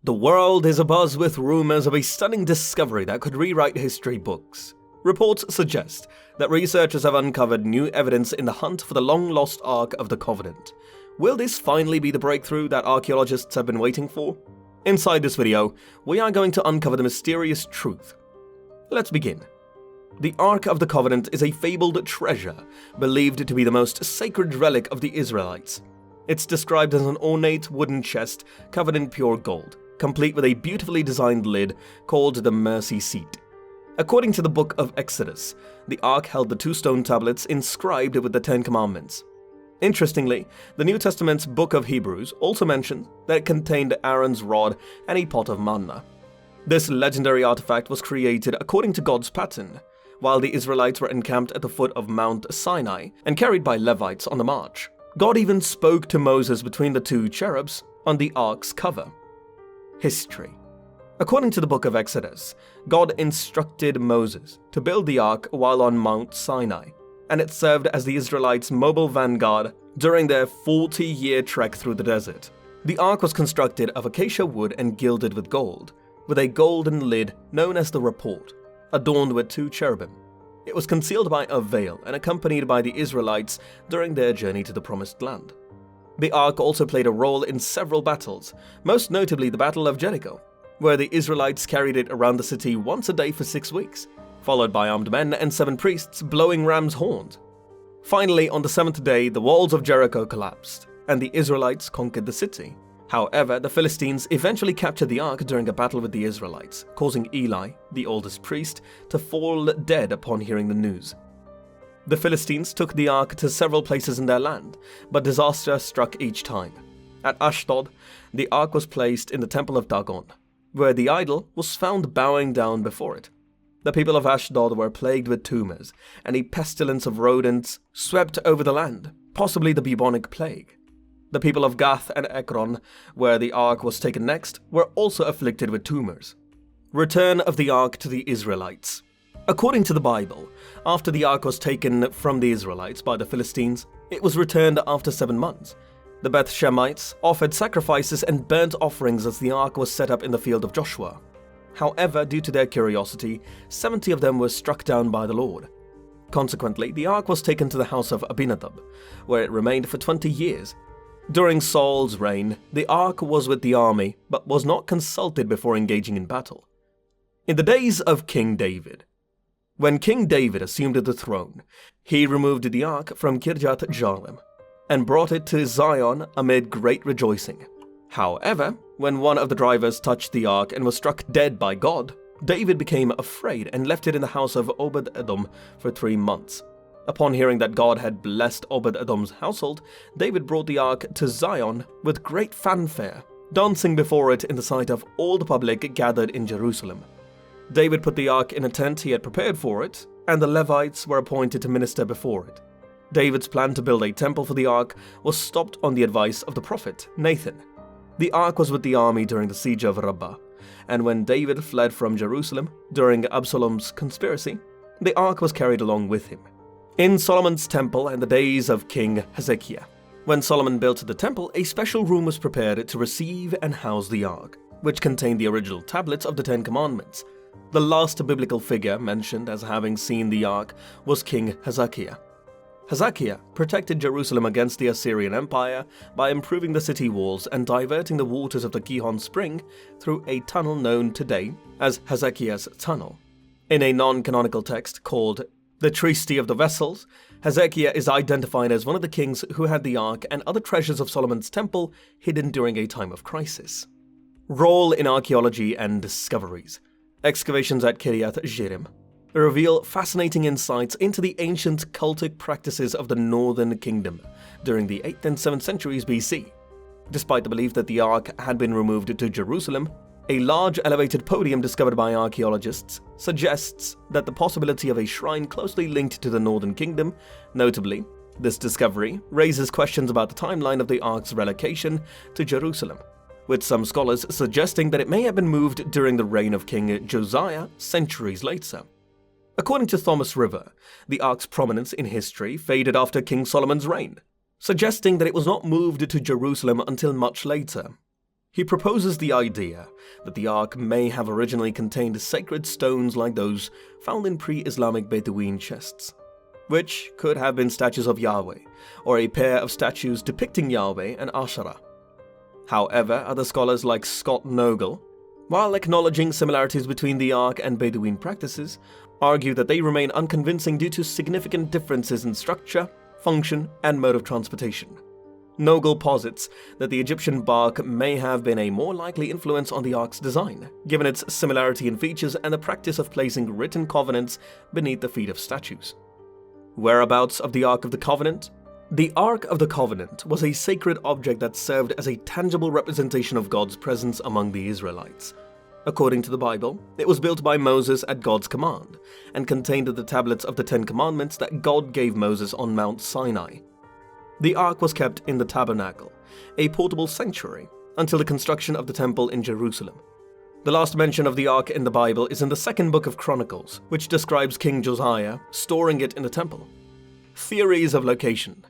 The world is abuzz with rumors of a stunning discovery that could rewrite history books. Reports suggest that researchers have uncovered new evidence in the hunt for the long-lost Ark of the Covenant. Will this finally be the breakthrough that archaeologists have been waiting for? Inside this video, we are going to uncover the mysterious truth. Let's begin. The Ark of the Covenant is a fabled treasure, believed to be the most sacred relic of the Israelites. It's described as an ornate wooden chest covered in pure gold, complete with a beautifully designed lid called the mercy seat. According to the book of Exodus, the Ark held the 2 stone tablets inscribed with the 10 Commandments. Interestingly, the New Testament's book of Hebrews also mentions that it contained Aaron's rod and a pot of manna. This legendary artifact was created according to God's pattern, while the Israelites were encamped at the foot of Mount Sinai and carried by Levites on the march. God even spoke to Moses between the 2 cherubs on the Ark's cover. History. According to the book of Exodus, God instructed Moses to build the Ark while on Mount Sinai, and it served as the Israelites' mobile vanguard during their 40-year trek through the desert. The Ark was constructed of acacia wood and gilded with gold, with a golden lid known as the report, adorned with 2 cherubim. It was concealed by a veil and accompanied by the Israelites during their journey to the Promised Land. The Ark also played a role in several battles, most notably the Battle of Jericho, where the Israelites carried it around the city once a day for 6 weeks, followed by armed men and 7 priests blowing ram's horns. Finally, on the 7th day, the walls of Jericho collapsed, and the Israelites conquered the city. However, the Philistines eventually captured the Ark during a battle with the Israelites, causing Eli, the oldest priest, to fall dead upon hearing the news. The Philistines took the Ark to several places in their land, but disaster struck each time. At Ashdod, the Ark was placed in the temple of Dagon, where the idol was found bowing down before it. The people of Ashdod were plagued with tumors, and a pestilence of rodents swept over the land, possibly the bubonic plague. The people of Gath and Ekron, where the Ark was taken next, were also afflicted with tumors. Return of the Ark to the Israelites. According to the Bible, after the Ark was taken from the Israelites by the Philistines, it was returned after 7 months. The Beth Shemites offered sacrifices and burnt offerings as the Ark was set up in the field of Joshua. However, due to their curiosity, 70 of them were struck down by the Lord. Consequently, the Ark was taken to the house of Abinadab, where it remained for 20 years. During Saul's reign, the Ark was with the army, but was not consulted before engaging in battle. In the days of King David, when King David assumed the throne, he removed the Ark from Kirjath Jearim and brought it to Zion amid great rejoicing. However, when one of the drivers touched the Ark and was struck dead by God, David became afraid and left it in the house of Obed-Edom for 3 months. Upon hearing that God had blessed Obed-Edom's household, David brought the Ark to Zion with great fanfare, dancing before it in the sight of all the public gathered in Jerusalem. David put the Ark in a tent he had prepared for it, and the Levites were appointed to minister before it. David's plan to build a temple for the Ark was stopped on the advice of the prophet Nathan. The Ark was with the army during the siege of Rabbah, and when David fled from Jerusalem during Absalom's conspiracy, the Ark was carried along with him. In Solomon's temple and the days of King Hezekiah, when Solomon built the temple, a special room was prepared to receive and house the Ark, which contained the original tablets of the 10 Commandments. The last biblical figure mentioned as having seen the Ark was King Hezekiah. Hezekiah protected Jerusalem against the Assyrian Empire by improving the city walls and diverting the waters of the Gihon Spring through a tunnel known today as Hezekiah's Tunnel. In a non-canonical text called the Treatise of the Vessels, Hezekiah is identified as one of the kings who had the Ark and other treasures of Solomon's temple hidden during a time of crisis. Role in archaeology and discoveries. Excavations at Kirjath Jearim reveal fascinating insights into the ancient cultic practices of the Northern Kingdom during the 8th and 7th centuries BC. Despite the belief that the Ark had been removed to Jerusalem, a large elevated podium discovered by archaeologists suggests that the possibility of a shrine closely linked to the Northern Kingdom. Notably, this discovery raises questions about the timeline of the Ark's relocation to Jerusalem, with some scholars suggesting that it may have been moved during the reign of King Josiah centuries later. According to Thomas River, the Ark's prominence in history faded after King Solomon's reign, suggesting that it was not moved to Jerusalem until much later. He proposes the idea that the Ark may have originally contained sacred stones like those found in pre-Islamic Bedouin chests, which could have been statues of Yahweh, or a pair of statues depicting Yahweh and Asherah. However, other scholars like Scott Nogel, while acknowledging similarities between the Ark and Bedouin practices, argue that they remain unconvincing due to significant differences in structure, function, and mode of transportation. Nogel posits that the Egyptian bark may have been a more likely influence on the Ark's design, given its similarity in features and the practice of placing written covenants beneath the feet of statues. Whereabouts of the Ark of the Covenant? The Ark of the Covenant was a sacred object that served as a tangible representation of God's presence among the Israelites. According to the Bible, it was built by Moses at God's command, and contained the tablets of the Ten Commandments that God gave Moses on Mount Sinai. The Ark was kept in the tabernacle, a portable sanctuary, until the construction of the temple in Jerusalem. The last mention of the Ark in the Bible is in the second book of Chronicles, which describes King Josiah storing it in the temple. Theories of location.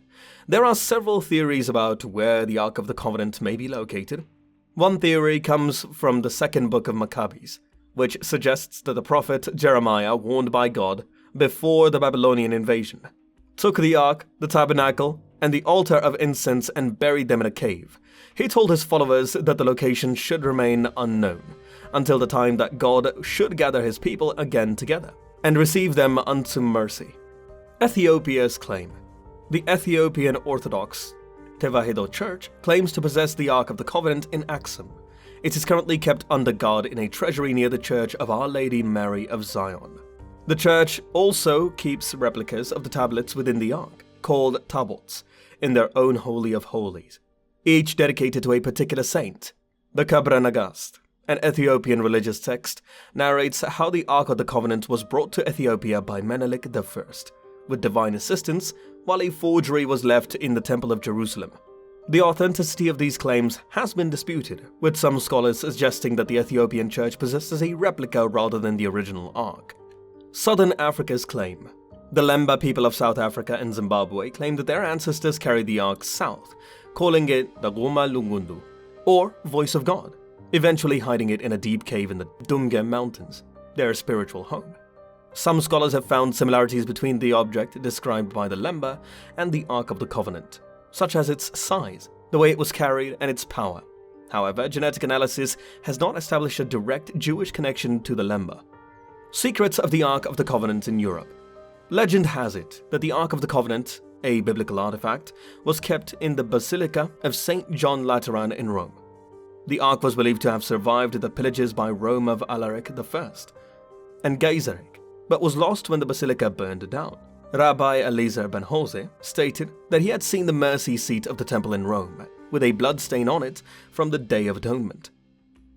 There are several theories about where the Ark of the Covenant may be located. One theory comes from the second book of Maccabees, which suggests that the prophet Jeremiah, warned by God before the Babylonian invasion, took the Ark, the tabernacle, and the altar of incense and buried them in a cave. He told his followers that the location should remain unknown until the time that God should gather his people again together and receive them unto mercy. Ethiopia's claim. The Ethiopian Orthodox Tewahedo Church claims to possess the Ark of the Covenant in Axum. It is currently kept under guard in a treasury near the Church of Our Lady Mary of Zion. The church also keeps replicas of the tablets within the Ark, called tabots, in their own Holy of Holies, each dedicated to a particular saint. The Kabra Nagast, an Ethiopian religious text, narrates how the Ark of the Covenant was brought to Ethiopia by Menelik I, with divine assistance, while a forgery was left in the Temple of Jerusalem. The authenticity of these claims has been disputed, with some scholars suggesting that the Ethiopian church possesses a replica rather than the original Ark. Southern Africa's claim. The Lemba people of South Africa and Zimbabwe claim that their ancestors carried the Ark south, calling it the Goma Lungundu, or Voice of God, eventually hiding it in a deep cave in the Dumge Mountains, their spiritual home. Some scholars have found similarities between the object described by the Lemba and the Ark of the Covenant, such as its size, the way it was carried, and its power. However, genetic analysis has not established a direct Jewish connection to the Lemba. Secrets of the Ark of the Covenant in Europe. Legend has it that the Ark of the Covenant, a biblical artifact, was kept in the Basilica of St. John Lateran in Rome. The Ark was believed to have survived the pillages by Rome of Alaric I and Gaiseric, but was lost when the basilica burned down. Rabbi Eliezer ben Hose stated that he had seen the mercy seat of the temple in Rome, with a blood stain on it from the Day of Atonement.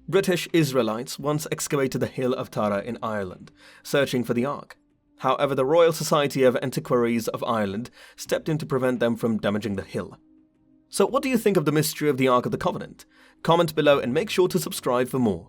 British Israelites once excavated the Hill of Tara in Ireland, searching for the Ark. However, the Royal Society of Antiquaries of Ireland stepped in to prevent them from damaging the hill. So what do you think of the mystery of the Ark of the Covenant? Comment below and make sure to subscribe for more.